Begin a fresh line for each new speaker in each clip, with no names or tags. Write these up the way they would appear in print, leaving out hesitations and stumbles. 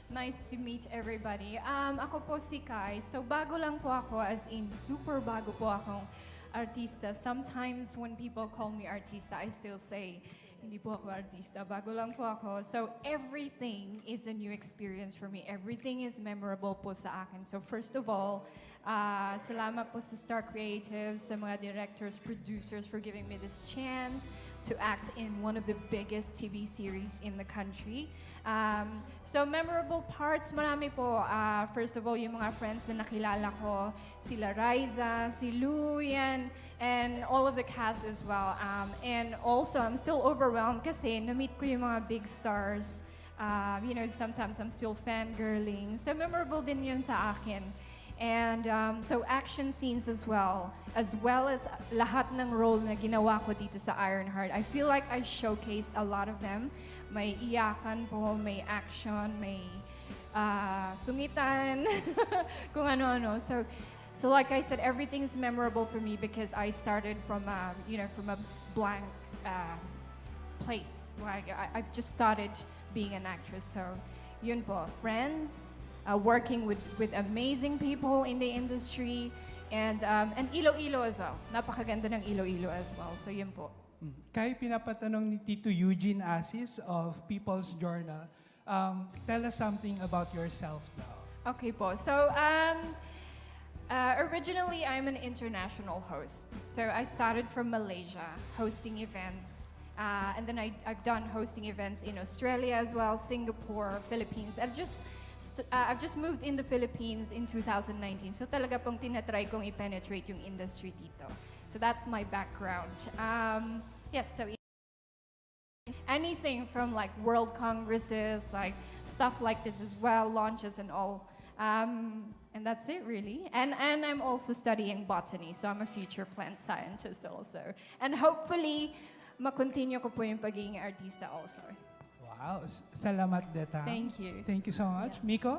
Nice to meet everybody. Ako po si Kai. So bago lang po ako, as in super bago po akong artista. Sometimes when people call me artista, I still say, hindi po ako artista, bago lang po ako. So everything is a new experience for me. Everything is memorable po sa akin. So first of all, salamat po sa Star Creatives, sa mga directors, producers for giving me this chance to act in one of the biggest TV series in the country. So memorable parts, marami po. First of all, yung mga friends na nakilala ko, sila Riza, si Luyan, and all of the cast as well. And also, I'm still overwhelmed kasi na-meet ko yung mga big stars. You know, sometimes I'm still fangirling. So memorable din yun sa akin. And so action scenes as well as lahat ng role na ginawa ko dito sa Ironheart. I feel like I showcased a lot of them. May iyakan po, may action, may sungitan, kung ano-ano. So like I said, everything is memorable for me because I started from from a blank place. Like I've just started being an actress. So yun po, friends. Working with amazing people in the industry, and Iloilo as well. Napakaganda ng Iloilo as well. So yun po.
Kay pinapatanong ni Tito Eugene Asis of People's Journal, tell us something about yourself now.
Okay po. So originally, I'm an international host. So I started from Malaysia, hosting events. And then I've done hosting events in Australia as well, Singapore, Philippines. I've just moved in the Philippines in 2019. So talaga pong tinatry kong i-penetrate yung industry dito. So that's my background. Yes, so anything from like world congresses, like stuff like this as well, launches and all. And that's it really. And I'm also studying botany, so I'm a future plant scientist also. And hopefully, makontinue ko po yung pagiging artista also.
Wow, salamat Deta.
Thank you.
Thank you so much. Miko,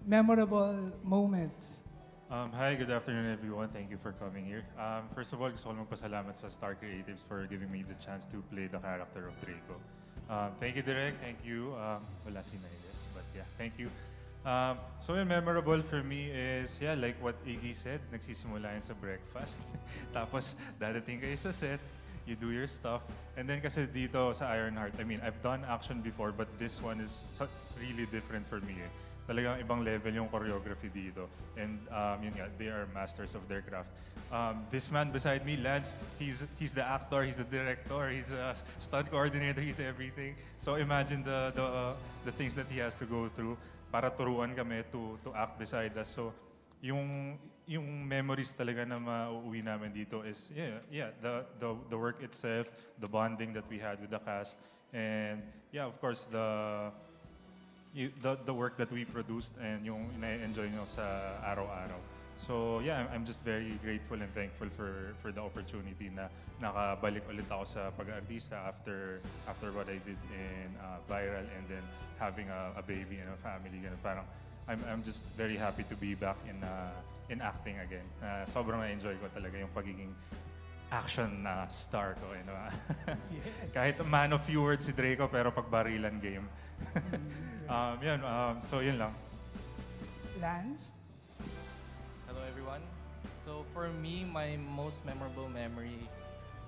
memorable moments.
Hi, good afternoon everyone. Thank you for coming here. First of all, gusto ko magpasalamat sa Star Creatives for giving me the chance to play the character of Draco. Thank you, Direk. Thank you. Wala si Nailes, but yeah, thank you. So memorable for me is, yeah, like what Iggy said, nagsisimula yan sa breakfast. Tapos, dadating kayo sa set, you do your stuff. And then kasi dito sa Ironheart, I mean, I've done action before, but this one is really different for me. Talagang ibang level yung choreography dito. And yun nga, they are masters of their craft. This man beside me, Lance, he's the actor, he's the director, he's a stunt coordinator, he's everything. So imagine the things that he has to go through para turuan kami to act beside us. So yung memories talaga na mauuwi namin dito is the work itself, the bonding that we had with the cast, and yeah, of course the work that we produced and yung ina-enjoy nyo sa araw-araw. So yeah, I'm just very grateful and thankful for the opportunity na nakabalik ulit ako sa pag-artista after what I did in Viral and then having a baby and a family. Parang I'm just very happy to be back in acting again. Sobrang na-enjoy ko talaga yung pagiging action na star ko. You know?
Yes.
Kahit man of few words si Draco, pero pagbarilan game. So yun lang.
Lance?
Hello everyone. So for me, my most memorable memory,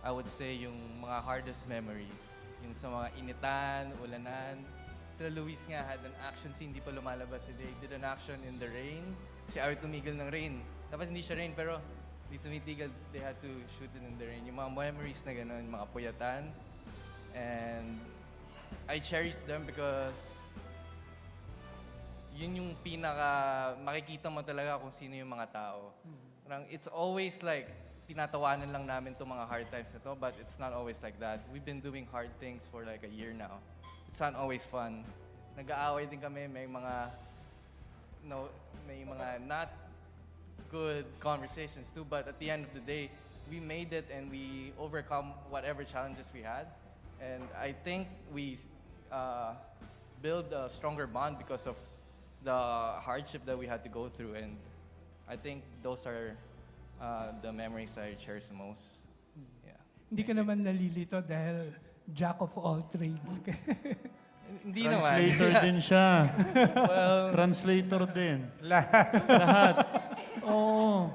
I would say yung mga hardest memory. Yung sa mga initan, ulanan. Sila Luis nga had an action scene, di pa lumalabas. They did an action in the rain. Si ayaw tumigil ng rain. Dapat hindi siya rain, pero di tumitigil. They had to shoot it in the rain. Yung mga memories na gano'n, mga puyatan. And I cherish them because yun yung pinaka makikita mo talaga kung sino yung mga tao. Parang it's always like tinatawanan lang namin itong mga hard times na to, but it's not always like that. We've been doing hard things for like a year now. It's not always fun. Nag-aaway din kami, may mga not good conversations too, but at the end of the day, we made it and we overcome whatever challenges we had. And I think we build a stronger bond because of the hardship that we had to go through. And I think those are the memories I cherish the most. Yeah.
Hindi ka naman nalilito dahil jack of all trades.
Hindi naman.
Translator din siya.
Well,
Translator din. Lahat. Oo.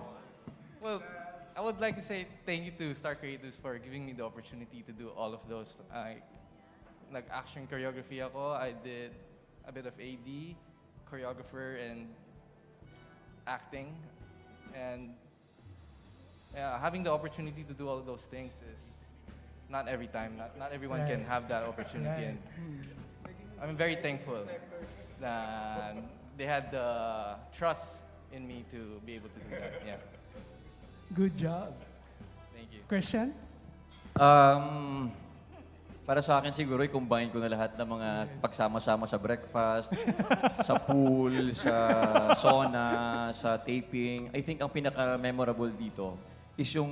well, I would like to say thank you to Star Creatives for giving me the opportunity to do all of those. Like action choreography ako, I did a bit of AD, choreographer, and acting. And having the opportunity to do all of those things is not every time. Not everyone can have that opportunity. And I'm very thankful that they had the trust in me to be able to do that. Yeah.
Good job.
Thank you.
Christian?
Para sa akin siguro, i-combine ko na lahat ng mga pagsama-sama sa breakfast, sa pool, sa sauna, sa taping. I think ang pinaka-memorable dito is yung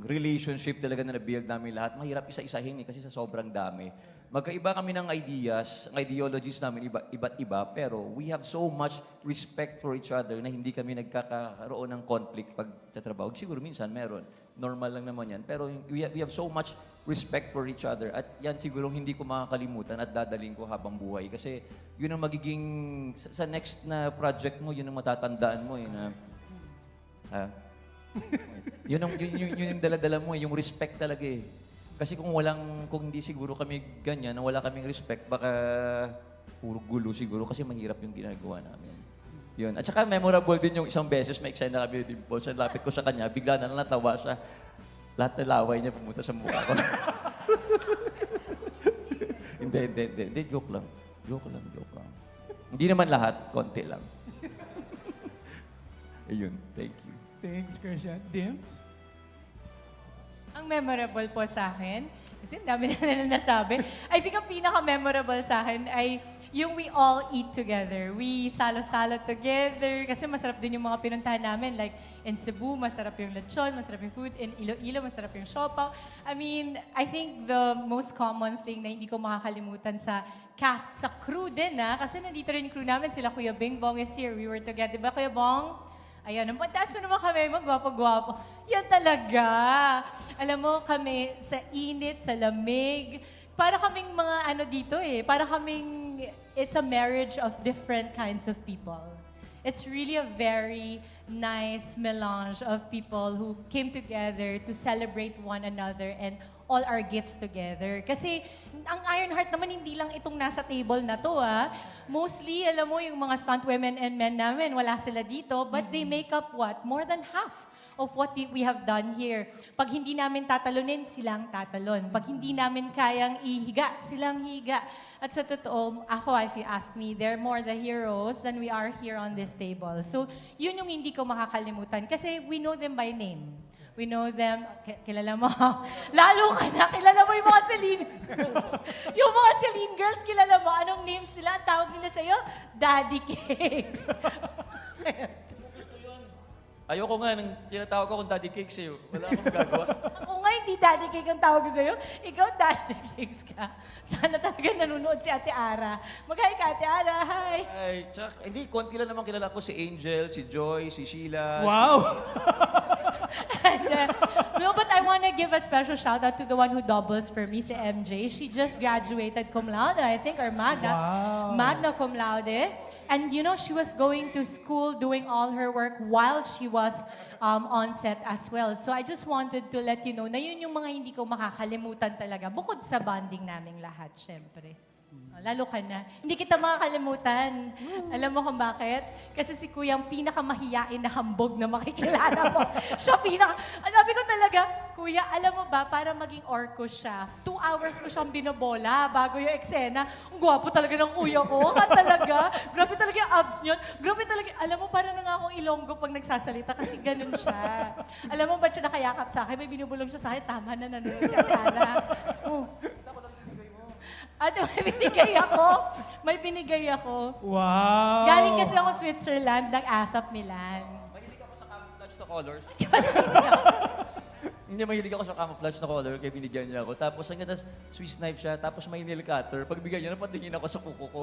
relationship talaga na na-build namin lahat. Mahirap isa-isahin kasi sa sobrang dami. Magkaiba kami ng ideas, ang ideologies namin iba't iba, pero we have so much respect for each other na hindi kami nagkakaroon ng conflict pag sa trabaho. Siguro minsan meron. Normal lang naman yan. Pero we have so much respect for each other. At yan siguro hindi ko makakalimutan at dadaling ko habang buhay. Kasi yun ang magiging, sa next na project mo, yun ang matatandaan mo. Yun yung dala-dala mo, yung respect talaga eh. Kasi kung hindi siguro kami ganyan, na wala kaming respect, baka puro gulo siguro kasi mahirap yung ginagawa namin. Yun. At saka memorable din yung isang beses, may eksena kami ni Dimple. Sa lapit ko sa kanya, bigla na natawa siya. Lahat na laway niya pumunta sa mukha ko. Hindi. Joke lang. Hindi naman lahat, konti lang. Ayun, thank you.
Thanks, Christian. Dims?
Ang memorable po sa akin, kasi dami na nasabi. I think ang pinaka-memorable sa akin ay yung we all eat together. We salo-salo together. Kasi masarap din yung mga pinuntahan namin. Like in Cebu, masarap yung lechon, masarap yung food. In Iloilo, masarap yung siopaw. I mean, I think the most common thing na hindi ko makakalimutan sa cast, sa crew din kasi nandito rin yung crew namin. Sila Kuya Bing Bong is here. We were together. Diba, Kuya Bong? Ayan, ang pantas mo naman kami, magwapo-gwapo. Yan talaga. Alam mo, kami sa init, sa lamig, para kaming mga dito para kaming, it's a marriage of different kinds of people. It's really a very nice melange of people who came together to celebrate one another and all our gifts together. Kasi ang Ironheart naman hindi lang itong nasa table na to Mostly, alam mo, yung mga stunt women and men namin, wala sila dito, but they make up what? More than half of what we have done here. Pag hindi namin tatalunin, silang tatalon. Pag hindi namin kayang ihiga, silang higa. At sa totoo, ako, if you ask me, they're more the heroes than we are here on this table. So, yun yung hindi ko makakalimutan. Kasi we know them by name. We know them, kilala mo, lalo ka na, kilala mo yung mga Celine girls. Yung mga Celine girls, kilala mo, anong names nila? Ang tawag nila sa'yo? Daddy Cakes.
Ayoko nga, nang tinatawag ko kung Daddy Cakes sa'yo. Wala akong magagawa.
Ako nga, hindi Daddy Cake ang tawag ko sa'yo. Ikaw, Daddy Cakes ka. Sana talaga nanonood si Ate Ara. Mag-hi ka, Ate Ara. Hi.
Ay, tsak, hindi, konti lang naman kilala ko si Angel, si Joy, si Sheila.
Wow!
No, but I want to give a special shout out to the one who doubles for me, si MJ. She just graduated cum laude, I think, or magna.
Wow.
Magna cum laude. And you know, she was going to school doing all her work while she was on set as well. So I just wanted to let you know na yun yung mga hindi ko makakalimutan talaga. Bukod sa bonding naming lahat, syempre. Lalo ka na. Hindi kita makakalimutan. Alam mo kung bakit? Kasi si Kuya ang pinakamahiyain na hambog na makikilala mo. Siya sabi ko talaga, Kuya, alam mo ba, para maging orko siya, 2 hours ko siyang binobola bago yung eksena. Ang gwapo talaga ng kuya ko. Talaga. Grabe talaga yung abs niyon. Grabe talaga. Alam mo, para na nga akong ilonggo pag nagsasalita kasi ganun siya. Alam mo ba siya nakayakap sa akin? May binubulong siya sa akin. Tama na, nanonood si Ara. At may binigay ako.
Wow!
Galing kasi ako Switzerland, nag-ASAP Milan.
Mahilig ako sa camouflage na colors. Hindi, mahilig ako sa camouflage na color, kaya binigyan niya ako. Tapos hanggang Swiss knife siya, tapos may nail cutter. Pagbigyan niya, napatingin ako sa kuko ko.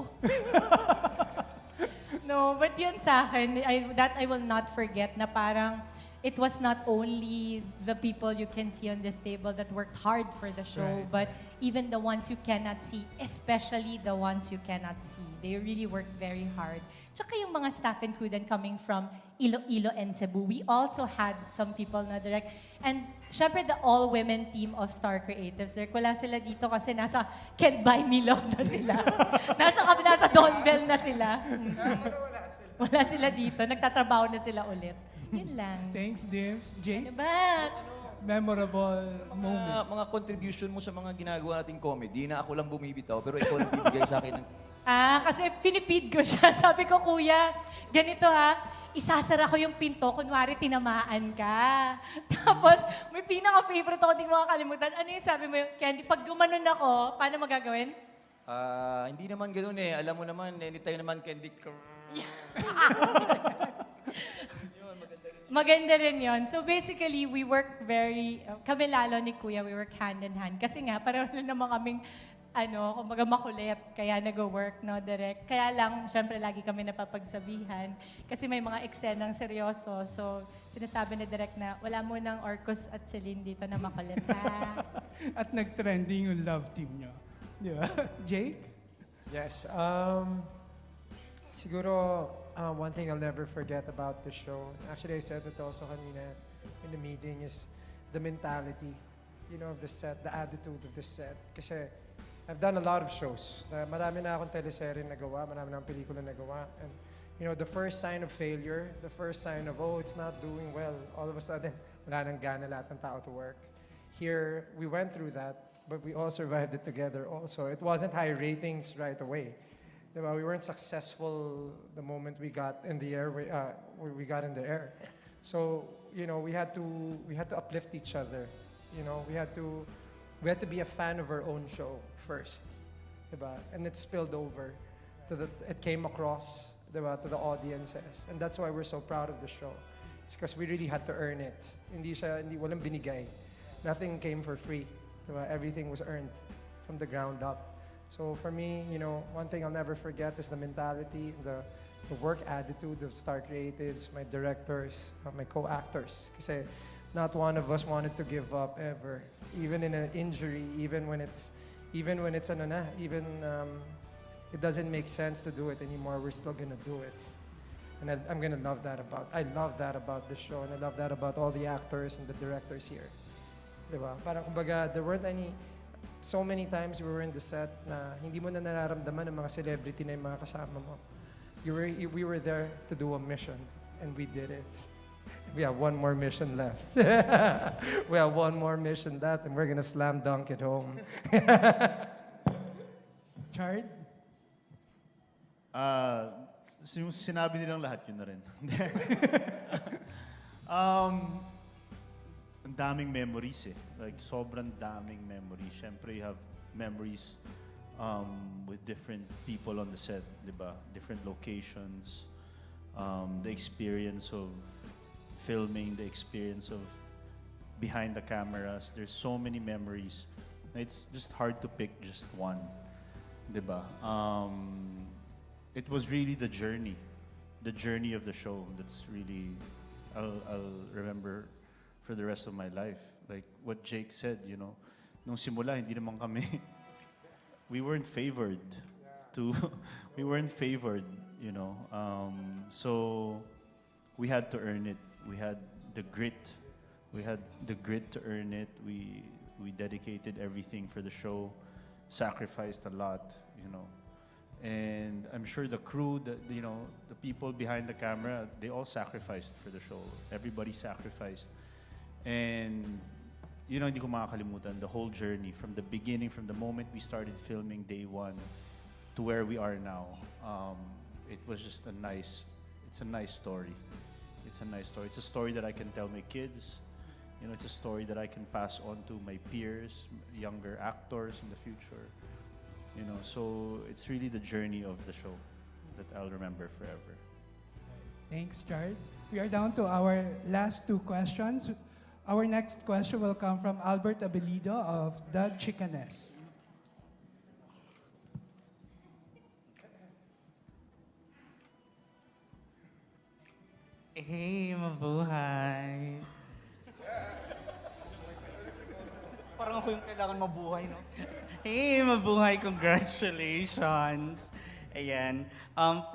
No, No, but yun sa akin, that I will not forget na parang it was not only the people you can see on this table that worked hard for the show, but even the ones you cannot see, especially the ones you cannot see. They really worked very hard. Tsaka yung mga staff and crew then coming from Iloilo and Cebu, we also had some people na direct. And syempre the all-women team of Star Creatives, wala sila dito kasi nasa Can't Buy Me Love na sila. nasa Don Bell na sila. Wala sila dito. Nagtatrabaho na sila ulit. Yun lang.
Thanks, Dims. Jake,
Ano ba?
memorable moments.
Mga contribution mo sa mga ginagawa nating comedy na ako lang bumibitaw, pero ikaw lang bibigay sa akin ng
Kasi pinifeed ko siya. Sabi ko, kuya, ganito ha, isasara ko yung pinto, kunwari tinamaan ka. Tapos, may pinaka-favorite ako, hindi ko makakalimutan. Ano yung sabi mo, Candy, pag gumanon ako, paano magagawin?
Hindi naman ganoon eh. Alam mo naman, anytime naman candy
Maganda rin yon. So basically, we work kami lalo ni Kuya, we work hand in hand. Kasi nga, pareho na naman kaming, kumbaga makulit, kaya nag-work, no, direct. Kaya lang, syempre, lagi kami napapagsabihan. Kasi may mga eksenang seryoso. So, sinasabi na direct na, wala mo ng Orcus at Celine dito na makulit, ha?
At nag-trending yung love team nyo. Di ba? Jake?
Yes. Siguro, one thing I'll never forget about the show, actually I said it also kanina in the meeting, is the mentality, of the set, the attitude of the set. Kasi I've done a lot of shows. Marami na akong teleserye nagawa, marami na akong pelikula nagawa. And, the first sign of failure, the first sign of, it's not doing well, all of a sudden, wala nang gana lahat ng tao to work. Here, we went through that, but we all survived it together also. It wasn't high ratings right away. Diba? We weren't successful the moment we got in the air. We got in the air. So we had to uplift each other. We had to be a fan of our own show first, diba? And it spilled over it came across, diba, to the audiences, and that's why we're so proud of the show. It's because we really had to earn it. Hindi walang binigay. Nothing came for free. Diba? Everything was earned from the ground up. So for me, one thing I'll never forget is the mentality, the work attitude of Star Creatives, my directors, my co-actors. Kasi not one of us wanted to give up ever, even in an injury, even when it doesn't make sense to do it anymore. We're still gonna do it, and I love that about the show, and I love that about all the actors and the directors here. Diba? Parang kumbaga, there weren't so many times we were in the set na hindi mo na nararamdaman ng mga celebrity na yung mga kasama mo. We were there to do a mission, and we did it. We have one more mission left. We have one more mission left, and we're gonna slam dunk it home.
Chard?
Yung sinabi nilang lahat, yun na rin. Ang daming memories eh. Like, sobrang daming memories. Siyempre, you have memories with different people on the set, di ba? Different locations, the experience of filming, the experience of behind the cameras. There's so many memories. It's just hard to pick just one, di ba? It was really the journey of the show that's really, I'll remember for the rest of my life. Like what Jake said, nung simula, hindi naman kami, we weren't favored. So we had to earn it. We had the grit. We had the grit to earn it. We dedicated everything for the show, sacrificed a lot, And I'm sure the crew, the people behind the camera, they all sacrificed for the show. Everybody sacrificed. And, hindi ko makakalimutan the whole journey from the beginning, from the moment we started filming day one to where we are now. It was just it's a nice story. It's a nice story. It's a story that I can tell my kids. It's a story that I can pass on to my peers, younger actors in the future. So it's really the journey of the show that I'll remember forever.
Thanks, Chard. We are down to our last two questions. Our next question will come from Albert Abelido of The Chicanes.
Hey, mabuhay. Parang ako yung kailangan mabuhay, no? Hey, mabuhay, congratulations. Ayan.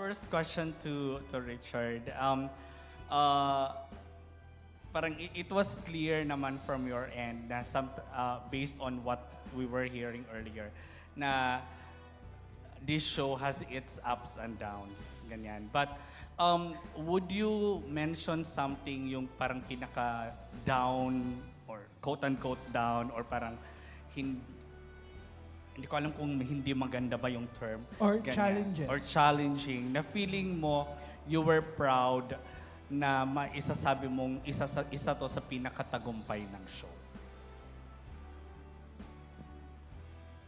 First question to Richard. Parang it was clear naman from your end na based on what we were hearing earlier na this show has its ups and downs, ganyan. But would you mention something yung parang pinaka-down or quote-unquote down or parang hindi ko alam kung hindi maganda ba yung term.
Or
ganyan.
challenges.
Or challenging na feeling mo you were proud na maisasabi mong isa to sa pinakatagumpay ng show.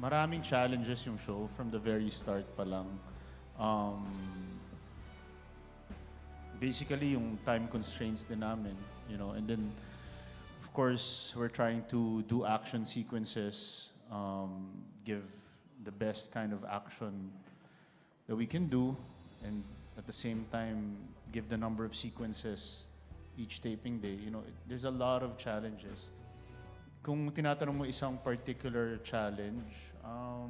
Maraming challenges yung show from the very start pa lang. Basically, yung time constraints din namin, you know, and then, of course, we're trying to do action sequences, give the best kind of action that we can do, and at the same time, give the number of sequences each taping day. You know, there's a lot of challenges. Kung tinatanong mo isang particular challenge, ano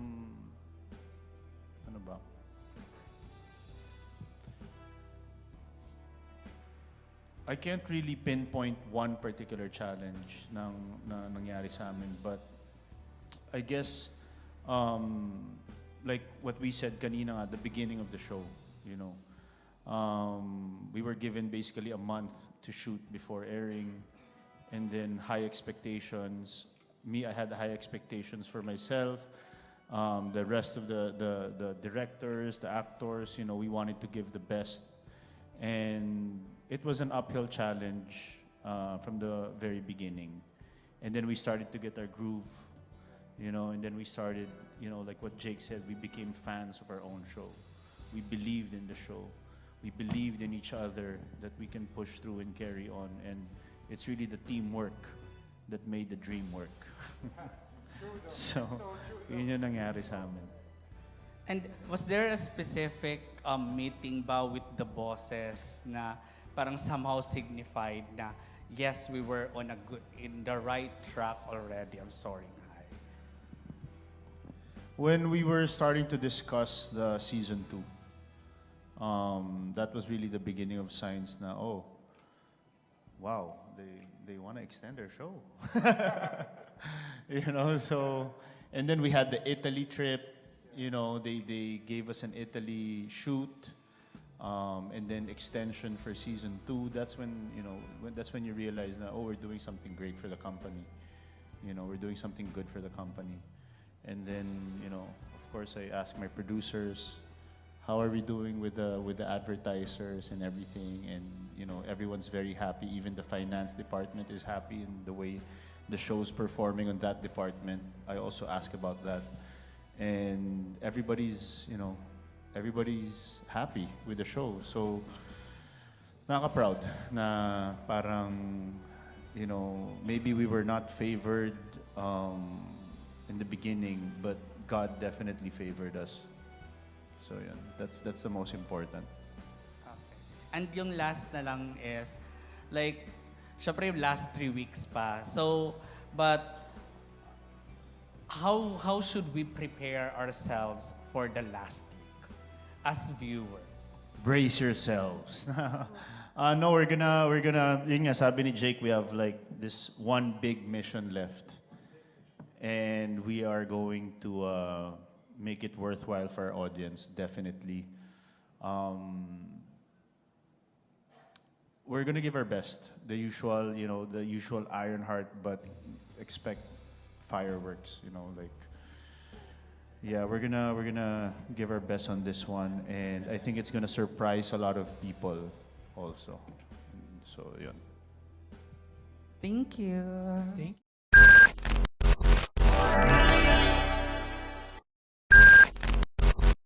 ba? I can't really pinpoint one particular challenge na nangyari sa amin, but I guess, like what we said kanina at the beginning of the show, you know, we were given basically a month to shoot before airing, and then high expectations. I had high expectations for myself. The rest of the directors, the actors, you know, we wanted to give the best. And it was an uphill challenge from the very beginning. And then we started to get our groove, you know, and then we started, you know, like what Jake said, we became fans of our own show. We believed in the show. We believed in each other that we can push through and carry on. And it's really the teamwork that made the dream work. So, yun yung nangyari sa amin.
And was there a specific meeting ba with the bosses na parang somehow signified na yes, we were in the right track already? I'm sorry.
When we were starting to discuss the season 2, that was really the beginning of signs na, oh, wow, they want to extend their show. You know, so, and then we had the Italy trip, you know, they gave us an Italy shoot, and then extension for season 2. That's when, you know, that's when you realize that, oh, we're doing something great for the company. You know, we're doing something good for the company. And then, you know, of course, I asked my producers, how are we doing with the advertisers and everything? And, you know, everyone's very happy. Even the finance department is happy in the way the show's performing on that department. I also ask about that. And everybody's, you know, everybody's happy with the show. So, nakaka-proud na parang, you know, maybe we were not favored in the beginning, but God definitely favored us. So yeah, that's the most important.
Okay. And yung last na lang is, like, syempre yung last 3 weeks pa. So, but how should we prepare ourselves for the last week as viewers?
Brace yourselves. No, we're gonna, yun nga, sabi ni Jake, we have like this one big mission left. And we are going to make it worthwhile for our audience, definitely. We're gonna give our best. The usual, you know, the usual Iron Heart, but expect fireworks, you know, like, yeah, we're gonna give our best on this one, and I think it's gonna surprise a lot of people also. So, yeah.
Thank you.
Thank